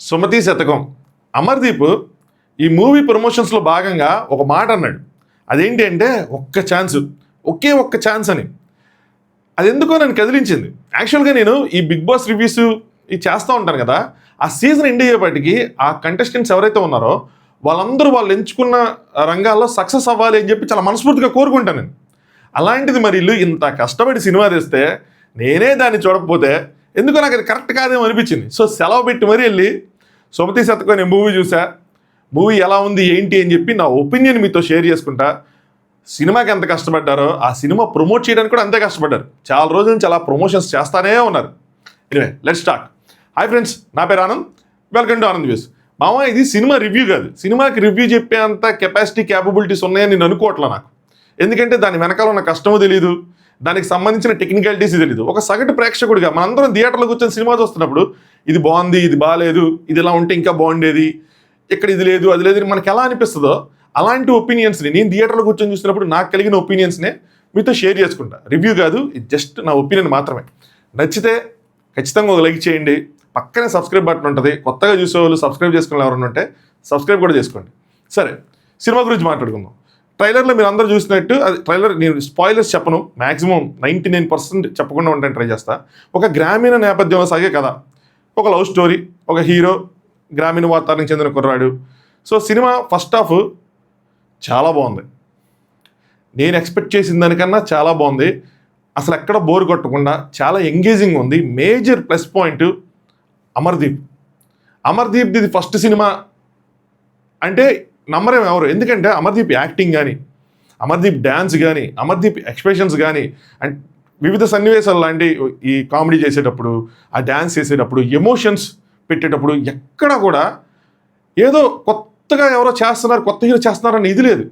సుమతి శతకం అమర్దీప్ ఈ మూవీ ప్రమోషన్స్లో భాగంగా ఒక మాట అన్నాడు. అదేంటి అంటే ఒకే ఒక్క ఛాన్స్ అని. అది ఎందుకో నన్ను కదిలించింది. యాక్చువల్గా నేను ఈ బిగ్ బాస్ రివ్యూస్ ఇది చేస్తూ ఉంటాను కదా, ఆ సీజన్ ఎండ్ అయ్యేపటికి ఆ కంటెస్టెంట్స్ ఎవరైతే ఉన్నారో వాళ్ళందరూ వాళ్ళు ఎంచుకున్న రంగాల్లో సక్సెస్ అవ్వాలి అని చెప్పి చాలా మనస్ఫూర్తిగా కోరుకుంటాను నేను. అలాంటిది మరి ఇల్లు ఇంత కష్టపడి సినిమా తెస్తే నేనే దాన్ని చూడకపోతే ఎందుకో నాకు అది కరెక్ట్ కాదేమో అనిపించింది. సో సెలవు పెట్టి మరీ వెళ్ళి సుమతి శతకం నేను మూవీ చూసా. మూవీ ఎలా ఉంది ఏంటి అని చెప్పి నా ఒపీనియన్ మీతో షేర్ చేసుకుంటా. సినిమాకి ఎంత కష్టపడ్డారో ఆ సినిమా ప్రమోట్ చేయడానికి కూడా అంతే కష్టపడ్డారు. చాలా రోజుల నుంచి అలా ప్రమోషన్స్ చేస్తానే ఉన్నారు. Anyway let's talk. Hi friends, నా పేరు Anand. Welcome to Anand views. మామ, ఇది సినిమా రివ్యూ కాదు. సినిమాకి రివ్యూ చెప్పే అంత కెపాసిటీ క్యాపబిలిటీస్ ఉన్నాయని నేను అనుకోవట్లా నాకు. ఎందుకంటే దాని వెనకాల ఉన్న కష్టమో తెలియదు, దానికి సంబంధించిన టెక్నికాలిటీస్ తెలియదు. ఒక సగటు ప్రేక్షకుడిగా మనందరం థియేటర్లో కూర్చొని సినిమా చూస్తున్నప్పుడు ఇది బాగుంది, ఇది బాగాలేదు, ఇది ఇలా ఉంటే ఇంకా బాగుండేది, ఇక్కడ ఇది లేదు అది లేదు మనకి ఎలా అనిపిస్తుందో అలాంటి ఒపీనియన్స్ని నేను థియేటర్లో కూర్చొని చూసినప్పుడు నాకు కలిగిన ఒపీనియన్స్నే మీతో షేర్ చేసుకుంటా. రివ్యూ కాదు, ఇది జస్ట్ నా ఒపీనియన్ మాత్రమే. నచ్చితే ఖచ్చితంగా ఒక లైక్ చేయండి. పక్కనే సబ్స్క్రైబ్ బటన్ ఉంటుంది. కొత్తగా చూసేవాళ్ళు సబ్స్క్రైబ్ చేసుకునే ఎవరైనా ఉంటే సబ్స్క్రైబ్ కూడా చేసుకోండి. సరే, సినిమా గురించి మాట్లాడుకుందాం. ట్రైలర్లో మీరు అందరూ చూసినట్టు, అది ట్రైలర్ నేను స్పాయిలర్స్ చెప్పను, మ్యాక్సిమం 99% చెప్పకుండా ఉంటాను ట్రై చేస్తా. ఒక గ్రామీణ నేపథ్యంలో సాగే కథ, ఒక లవ్ స్టోరీ, ఒక హీరో, గ్రామీణ వాతావరణం చెందిన కుర్రాడు. సో సినిమా ఫస్ట్ హాఫ్ చాలా బాగుంది. నేను ఎక్స్పెక్ట్ చేసిన దానికన్నా చాలా బాగుంది. అసలు ఎక్కడ బోర్ కొట్టకుండా చాలా ఎంగేజింగ్ ఉంది. మేజర్ ప్లస్ పాయింట్ అమర్దీప్ ఇది ఫస్ట్ సినిమా అంటే నమ్మరేం ఎవరు. ఎందుకంటే అమర్దీప్ యాక్టింగ్ కానీ, అమర్దీప్ డ్యాన్స్ కానీ, అమర్దీప్ ఎక్స్ప్రెషన్స్ కానీ, అండ్ వివిధ సన్నివేశాలు లాంటి ఈ కామెడీ చేసేటప్పుడు, ఆ డ్యాన్స్ చేసేటప్పుడు, ఎమోషన్స్ పెట్టేటప్పుడు ఎక్కడ కూడా ఏదో కొత్తగా ఎవరో చేస్తున్నారు, కొత్త హీరో చేస్తున్నారని ఇది లేదు.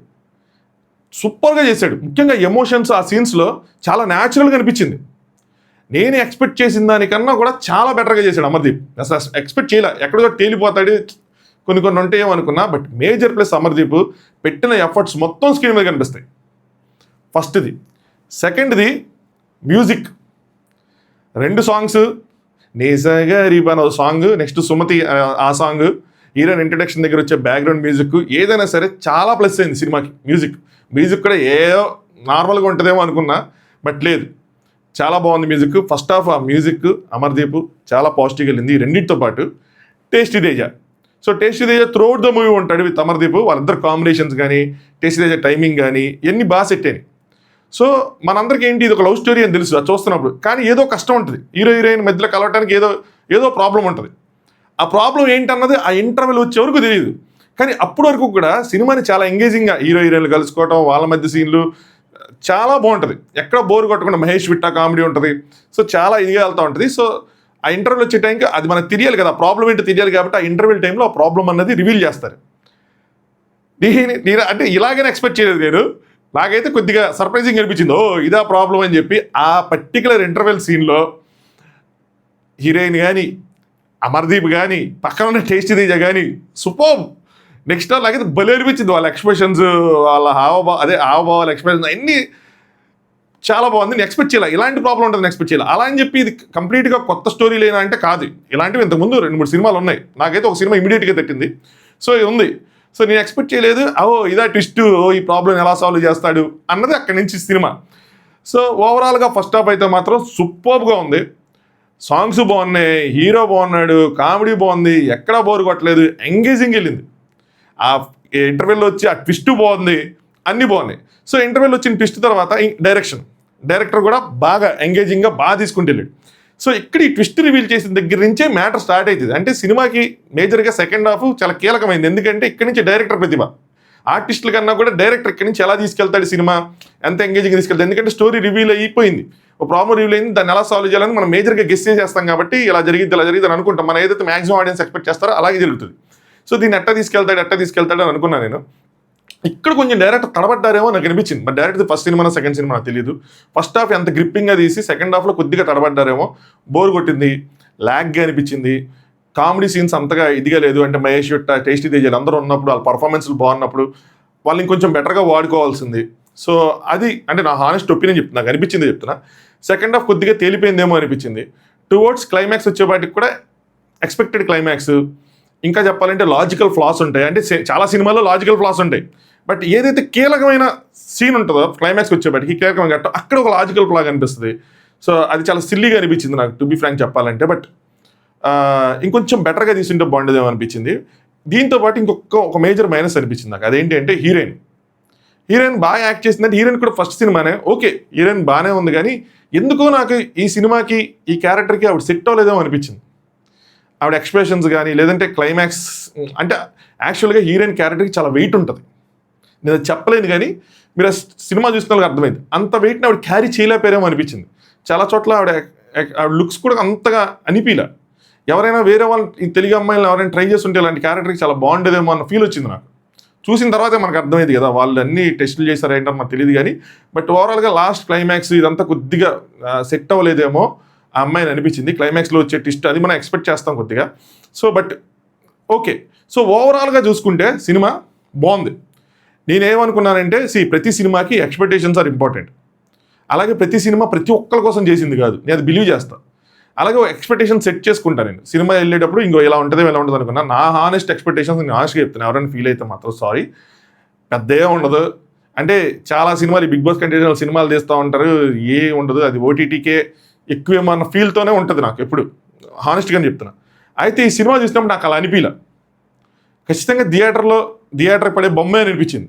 సూపర్గా చేశాడు. ముఖ్యంగా ఎమోషన్స్ ఆ సీన్స్లో చాలా న్యాచురల్గా అనిపించింది. నేను ఎక్స్పెక్ట్ చేసిన దానికన్నా కూడా చాలా బెటర్గా చేశాడు అమర్దీప్. అసలు ఎక్స్పెక్ట్ చేయలే, ఎక్కడో తేలిపోతాడు కొన్ని ఉంటాయేమో అనుకున్నా. బట్ మేజర్ ప్లస్ అమర్దీప్ పెట్టిన ఎఫర్ట్స్ మొత్తం స్క్రీన్ మీద కనిపిస్తాయి. ఫస్ట్ది. సెకండ్ది మ్యూజిక్. 2 సాంగ్స్, నేసగరీబ్ అనే సాంగ్, నెక్స్ట్ సుమతి ఆ సాంగ్, హీరోయిన్ ఇంట్రడక్షన్ దగ్గర వచ్చే బ్యాక్గ్రౌండ్ మ్యూజిక్, ఏదైనా సరే చాలా ప్లస్ అయింది సినిమాకి. మ్యూజిక్ కూడా ఏదో నార్మల్గా ఉంటుందేమో అనుకున్నా, బట్ లేదు, చాలా బాగుంది మ్యూజిక్. ఫస్ట్ హాఫ్ ఆ మ్యూజిక్ అమర్దీప్ చాలా పాజిటివ్గా వెళ్ళింది. ఈ రెండింటితో పాటు tasty Teja. So tasty Teja throughout the movie ఉంటాడు విత్ అమర్దీప్. వాళ్ళిద్దరు కాంబినేషన్స్ కానీ, టేస్టీ తేజ టైమింగ్ కానీ ఇవన్నీ బాగా సెట్ అయినాయి. సో మనందరికీ ఏంటి, ఇది ఒక లవ్ స్టోరీ అని తెలుసు అది చూస్తున్నప్పుడు, కానీ ఏదో కష్టం ఉంటుంది. హీరోయిన్ మధ్యలో కలవటానికి ఏదో ప్రాబ్లం ఉంటుంది. ఆ ప్రాబ్లం ఏంటన్నది ఆ ఇంటర్వెల్ వచ్చే వరకు తెలియదు. కానీ అప్పటి వరకు కూడా సినిమాని చాలా ఎంగేజింగ్గా హీరోయిన్లు కలుసుకోవటం, వాళ్ళ మధ్య సీన్లు చాలా బాగుంటుంది. ఎక్కడ బోర్ కొట్టకుండా మహేష్ విట్టా కామెడీ ఉంటుంది. సో చాలా ఇదిగా వెళ్తూ ఉంటుంది. సో ఆ ఇంటర్వెల్ వచ్చే టైంకి అది మనకు తెలియాలి కదా, ప్రాబ్లం ఏంటో తెలియాలి. కాబట్టి ఆ ఇంటర్వెల్ టైంలో ఆ ప్రాబ్లం అన్నది రివీల్ చేస్తారు. నేను అంటే ఇలాగనే ఎక్స్పెక్ట్ చేయలేదు నేను. నాకైతే కొద్దిగా సర్ప్రైజింగ్ అనిపించింది. ఇదా ప్రాబ్లం అని చెప్పి ఆ పర్టికులర్ ఇంటర్వెల్ సీన్లో హీరోయిన్ కానీ, అమర్దీప్ కానీ, పక్కన ఉన్న టేస్టీ తేజ కానీ సూపర్. నెక్స్ట్ నాకైతే భలే అనిపించింది. వాళ్ళ ఎక్స్ప్రెషన్స్, వాళ్ళ హావభావాల ఎక్స్ప్రెషన్స్ అన్నీ చాలా బాగుంది. నేను ఎక్స్పెక్ట్ చేయాలి ఇలాంటి ప్రాబ్లం ఉంటుందని ఎక్స్పెక్ట్ చేయాలి. అలా అని చెప్పి ఇది కంప్లీట్గా కొత్త స్టోరీ లేనా అంటే కాదు. ఇలాంటివి ఇంతకుముందు 2-3 సినిమాలు ఉన్నాయి. నాకైతే ఒక సినిమా ఇమీడియట్గా తట్టింది. సో ఇది ఉంది. సో నేను ఎక్స్పెక్ట్ చేయలేదు, ఇదా ట్విస్ట్, ఈ ప్రాబ్లం ఎలా సాల్వ్ చేస్తాడు అన్నది అక్కడి నుంచి సినిమా. సో ఓవరాల్గా ఫస్ట్ హాఫ్ అయితే మాత్రం సూపర్గా ఉంది. సాంగ్స్ బాగున్నాయి, హీరో బాగున్నాడు, కామెడీ బాగుంది, ఎక్కడా బోర్ కొట్టలేదు, ఎంగేజింగ్ వెళ్ళింది. ఆ ఇంటర్వెల్లో వచ్చి ఆ ట్విస్ట్ బాగుంది, అన్నీ బాగున్నాయి. సో ఇంటర్వెల్ వచ్చిన ట్విస్ట్ తర్వాత డైరెక్టర్ కూడా బాగా ఎంగేజింగ్గా బాగా తీసుకుంటూ వెళ్ళాడు. సో ఇక్కడ ఈ ట్విస్ట్ రివీల్ చేసిన దగ్గర నుంచే మ్యాటర్ స్టార్ట్ అవుతుంది. అంటే సినిమాకి మేజర్గా సెకండ్ హాఫ్ చాలా కీలకమైంది. ఎందుకంటే ఇక్కడి నుంచి డైరెక్టర్ ప్రతిభ, ఆర్టిస్టుల కన్నా కూడా డైరెక్టర్ ఇక్కడి నుంచి ఎలా తీసుకెళ్తాడు, సినిమా ఎంత ఎంగేజింగ్ తీసుకెళ్తాడు. ఎందుకంటే స్టోరీ రివీల్ అయిపోయింది, ఒక ప్రాబ్లం రివీల్ అయింది, దాన్ని ఎలా సాల్వ్ చేయాలని మనం మేజర్గా గెస్ చేస్తాం. కాబట్టి ఇలా జరిగింది అని అనుకుంటాం. మనం ఏదైతే మాక్సిమం ఆడియన్స్ ఎక్స్పెక్ట్ చేస్తారో అలాగే జరుగుతుంది. సో దీన్ని ఎట్లా తీసుకెళ్తాడు అని అనుకున్నాను నేను. ఇక్కడ కొంచెం డైరెక్టర్ తడబడ్డారేమో నాకు అనిపించింది. But direct first cinema second cinema నాకు తెలియదు. ఫస్ట్ హాఫ్ ఎంత గ్రిప్పింగ్గా తీసి సెకండ్ హాఫ్లో కొద్దిగా తడబడ్డారేమో, బోర్ కొట్టింది, ల్యాగ్గా అనిపించింది. కామెడీ సీన్స్ అంతగా ఇదిగా లేదు. అంటే మహేష్ విట్ట, టేస్టీ తేజ అందరూ ఉన్నప్పుడు, వాళ్ళ పర్ఫార్మెన్స్లు బాగున్నప్పుడు వాళ్ళని ఇంకొంచెం బెటర్గా వాడుకోవాల్సింది. సో అది అంటే నా హానెస్ట్ ఒపీనియన్ చెప్తున్నా, నాకు అనిపించింది చెప్తున్నా. సెకండ్ హాఫ్ కొద్దిగా తేలిపోయిందేమో అనిపించింది. టువర్డ్స్ క్లైమాక్స్ వచ్చేపాటికి కూడా ఎక్స్పెక్టెడ్ క్లైమాక్స్, ఇంకా చెప్పాలంటే లాజికల్ ఫ్లాస్ ఉంటాయి. అంటే చాలా సినిమాల్లో లాజికల్ ఫ్లాస్ ఉంటాయి. బట్ ఏదైతే కీలకమైన సీన్ ఉంటుందో క్లైమాక్స్కి వచ్చేప్పటికి కీలకమైన ఘట్టం అక్కడ ఒక లాజికల్ ఫ్లా కనిపిస్తుంది. సో అది చాలా సిల్లీగా అనిపించింది నాకు, టు బి ఫ్రాంక్ చెప్పాలంటే. బట్ ఇంకొంచెం బెటర్గా తీసుంటే బాగుండేదేమో అనిపించింది. దీంతో పాటు ఒక మేజర్ మైనస్ అనిపించింది నాకు. అదేంటి అంటే హీరోయిన్ బాగా యాక్ట్ చేసిందంటే హీరోయిన్ కూడా ఫస్ట్ సినిమానే ఓకే, హీరోయిన్ బాగానే ఉంది, కానీ ఎందుకో నాకు ఈ సినిమాకి ఈ క్యారెక్టర్కి ఆవిడ సెట్ అవ్వలేదేమో అనిపించింది. ఆవిడ ఎక్స్ప్రెషన్స్ కానీ లేదంటే క్లైమాక్స్, అంటే యాక్చువల్గా హీరోయిన్ క్యారెక్టర్కి చాలా వెయిట్ ఉంటుంది. నేను అది చెప్పలేను, కానీ మీరు సినిమా చూసిన వాళ్ళకి అర్థమైంది. అంత వెయిట్ని ఆవిడ క్యారీ చేయలేకపోయారేమో అనిపించింది. చాలా చోట్ల ఆవిడ లుక్స్ కూడా అంతగా అనిపించలే. ఎవరైనా వేరే వాళ్ళు ఈ తెలుగు అమ్మాయిలు ఎవరైనా ట్రై చేస్తుంటే ఇలాంటి క్యారెక్టర్కి చాలా బాగుండేదేమో అన్న ఫీల్ వచ్చింది నాకు. చూసిన తర్వాతే మనకు అర్థమైంది కదా వాళ్ళు అన్ని టెస్టులు చేశారు ఏంటో నాకు తెలియదు, కానీ బట్ ఓవరాల్గా లాస్ట్ క్లైమాక్స్ ఇదంతా కొద్దిగా సెట్ అవ్వలేదేమో ఆ అమ్మాయిని అనిపించింది. క్లైమాక్స్లో వచ్చే ట్విస్ట్ అది మనం ఎక్స్పెక్ట్ చేస్తాం కొద్దిగా. సో బట్ ఓకే, సో ఓవరాల్గా చూసుకుంటే సినిమా బాగుంది. నేనేమనుకున్నానంటే ప్రతి సినిమాకి ఎక్స్పెక్టేషన్స్ ఆర్ ఇంపార్టెంట్. అలాగే ప్రతి సినిమా ప్రతి ఒక్కరి కోసం చేసింది కాదు, నేను అది బిలీవ్ చేస్తాను. అలాగే ఎక్స్పెక్టేషన్ సెట్ చేసుకుంటాను నేను సినిమా వెళ్ళేటప్పుడు. ఇలా ఉంటుంది అనుకున్నా. నా హానెస్ట్ ఎక్స్పెక్టేషన్స్ నేను హానెస్ట్గా చెప్తాను. ఎవరైనా ఫీల్ అయితే మాత్రం సారీ, పెద్ద ఉండదు. అంటే చాలా సినిమాలు బిగ్ బాస్ కంటెంట్ సినిమాలు తీస్తూ ఉంటారు, ఏ ఉండదు, అది ఓటీటీకే ఎక్కువేమో అన్న ఫీల్తోనే ఉంటుంది నాకు ఎప్పుడు, హానెస్ట్గానే చెప్తున్నా. అయితే ఈ సినిమా చూసినప్పుడు నాకు అలా అనిపించలే. ఖచ్చితంగా థియేటర్ పడే బొమ్మే అనిపించింది.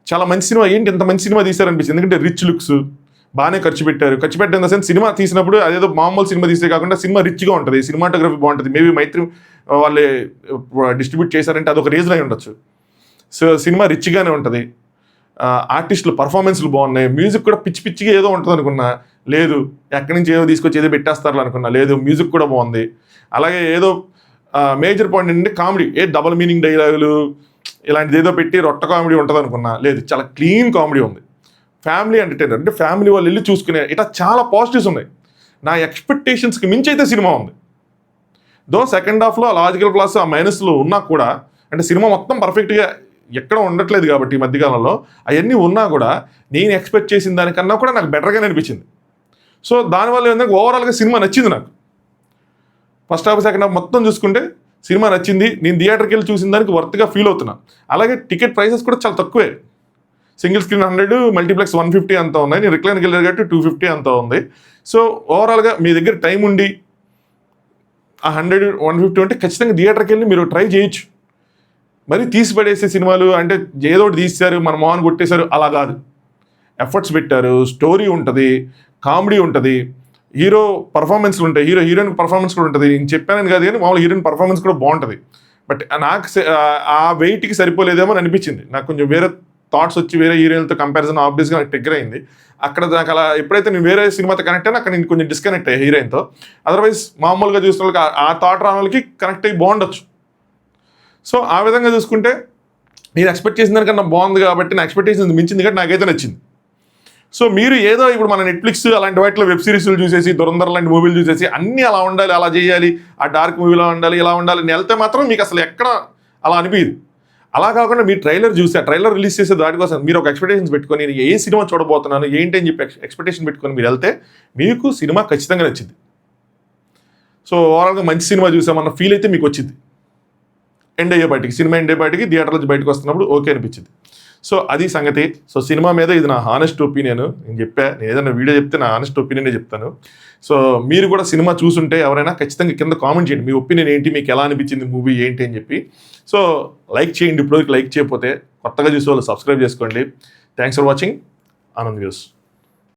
చాలా మంచి సినిమా, ఏంటి ఇంత మంచి సినిమా తీశారనిపించింది. ఎందుకంటే రిచ్ లుక్స్, బాగానే ఖర్చు పెట్టిన సెన్స్ సినిమా తీసినప్పుడు అదేదో మామూలు సినిమా తీస్తే కాకుండా సినిమా రిచ్గా ఉంటుంది, సినిమాటోగ్రఫీ బాగుంటుంది. మేబీ మైత్రి వాళ్ళే డిస్ట్రిబ్యూట్ చేశారంటే అదొక రీజన్ అయి ఉండొచ్చు. సో సినిమా రిచ్గానే ఉంటుంది, ఆర్టిస్టులు పర్ఫార్మెన్స్లు బాగున్నాయి, మ్యూజిక్ కూడా పిచ్చిగా ఏదో ఉంటుంది అనుకున్నా, లేదు ఎక్కడి నుంచి ఏదో తీసుకొచ్చి ఏదో పెట్టేస్తారు అనుకున్నా, లేదు మ్యూజిక్ కూడా బాగుంది. అలాగే ఏదో మేజర్ పాయింట్ ఏంటంటే కామెడీ, డబల్ మీనింగ్ డైలాగులు ఇలాంటిది ఏదో పెట్టి రొట్ట కామెడీ ఉంటుంది అనుకున్నా, లేదు చాలా క్లీన్ కామెడీ ఉంది. ఫ్యామిలీ ఎంటర్టైనర్, అంటే ఫ్యామిలీ వాళ్ళు వెళ్ళి చూసుకునే ఇట్లా చాలా పాజిటివ్స్ ఉన్నాయి. నా ఎక్స్పెక్టేషన్స్కి మించి అయితే సినిమా ఉంది. దో సెకండ్ హాఫ్లో లాజికల్ క్లాస్ ఆ మైనస్లు ఉన్నా కూడా, అంటే సినిమా మొత్తం పర్ఫెక్ట్గా ఎక్కడ ఉండట్లేదు కాబట్టి ఈ మధ్యకాలంలో అవన్నీ ఉన్నా కూడా నేను ఎక్స్పెక్ట్ చేసిన దానికన్నా కూడా నాకు బెటర్గానే అనిపించింది. సో దానివల్ల ఏంటంటే ఓవరాల్గా సినిమా నచ్చింది నాకు. ఫస్ట్ హాఫ్ సెకండ్ హాఫ్ మొత్తం చూసుకుంటే సినిమా నచ్చింది. నేను థియేటర్కి వెళ్ళి చూసిన దానికి వర్త్గా ఫీల్ అవుతున్నా. అలాగే టికెట్ ప్రైసెస్ కూడా చాలా తక్కువే. సింగిల్ స్క్రీన్ 100, మల్టీప్లెక్స్ 150 అంతా ఉన్నాయి. నేను రిక్లైన్కి వెళ్ళాను కాబట్టి 250 అంతా ఉంది. సో ఓవరాల్గా మీ దగ్గర టైం ఉండి ఆ 100, 150 అంటే ఖచ్చితంగా థియేటర్కి వెళ్ళి మీరు ట్రై చేయొచ్చు. మరి తీసి పడేసే సినిమాలు అంటే ఏదో ఒకటి తీశారు మన మోహన్ కొట్టేశారు అలా కాదు. ఎఫర్ట్స్ పెట్టారు, స్టోరీ ఉంటుంది, కామెడీ ఉంటుంది, హీరో పర్ఫార్మెన్స్లు ఉంటాయి, హీరోయిన్ పర్ఫార్మెన్స్ కూడా ఉంటుంది. నేను చెప్పానని కాదు కానీ మామూలు హీరోయిన్ పర్ఫార్మెన్స్ కూడా బాగుంటుంది. బట్ నాకు ఆ వెయిట్కి సరిపోలేదేమో అని అనిపించింది. నాకు కొంచెం వేరే థాట్స్ వచ్చి వేరే హీరోయిన్తో కంపారిజన్ ఆబ్వియస్గా నాకు ట్రిగ్గర్ అయింది. అక్కడ నాకు అలా ఎప్పుడైతే నేను వేరే సినిమాతో కనెక్ట్ అయినా అక్కడ నేను కొంచెం డిస్కనెక్ట్ అయ్యా హీరోయిన్తో. అదర్వైజ్ మామూలుగా చూసిన వాళ్ళకి ఆ థాట్ రాని వాళ్ళకి కనెక్ట్ అయ్యి బాగుండొచ్చు. సో ఆ విధంగా చూసుకుంటే నేను ఎక్స్పెక్ట్ చేసిన దానికన్నా బాగుంది కాబట్టి నా ఎక్స్పెక్టేషన్ మించింది కాబట్టి నాకైతే నచ్చింది. సో మీరు ఏదో ఇప్పుడు మన నెట్ఫ్లిక్స్ అలాంటి వాటిలో వెబ్ సిరీస్లు చూసేసి దురంధర్ లాంటి మూవీలు చూసేసి అన్నీ అలా ఉండాలి, అలా చేయాలి, ఆ డార్క్ మూవీలో ఉండాలి, ఇలా ఉండాలి అని వెళ్తే మాత్రం మీకు అసలు ఎక్కడ అలా అనిపించదు. అలా కాకుండా మీరు ట్రైలర్ చూసి ట్రైలర్ రిలీజ్ చేసే దానికోసం మీరు ఒక ఎక్స్పెక్టేషన్స్ పెట్టుకొని నేను ఏ సినిమా చూడబోతున్నాను ఏంటి అని చెప్పి ఎక్స్పెక్టేషన్ పెట్టుకొని మీరు వెళ్తే మీకు సినిమా ఖచ్చితంగా నచ్చింది. సో ఓవరాల్గా మంచి సినిమా చూసామన్న ఫీల్ అయితే మీకు వచ్చింది. సినిమా ఎండ్ అయ్యేపాటికి థియేటర్ నుంచి బయటకు వస్తున్నప్పుడు ఓకే అనిపించింది. సో అది సంగతి. సో సినిమా మీద ఇది నా హానెస్ట్ ఒపీనియన్. నేను ఏదైనా వీడియో చెప్తే నా హానెస్ట్ ఒపీనియనే చెప్తాను. సో మీరు కూడా సినిమా చూసుంటే ఎవరైనా ఖచ్చితంగా కింద కామెంట్ చేయండి, మీ ఒపీనియన్ ఏంటి, మీకు ఎలా అనిపించింది మూవీ ఏంటి అని చెప్పి. సో లైక్ చేయండి, ఇప్పుడు లైక్ చేయకపోతే కొత్తగా చూసే వాళ్ళు సబ్స్క్రైబ్ చేసుకోండి. Thanks for watching Anand views.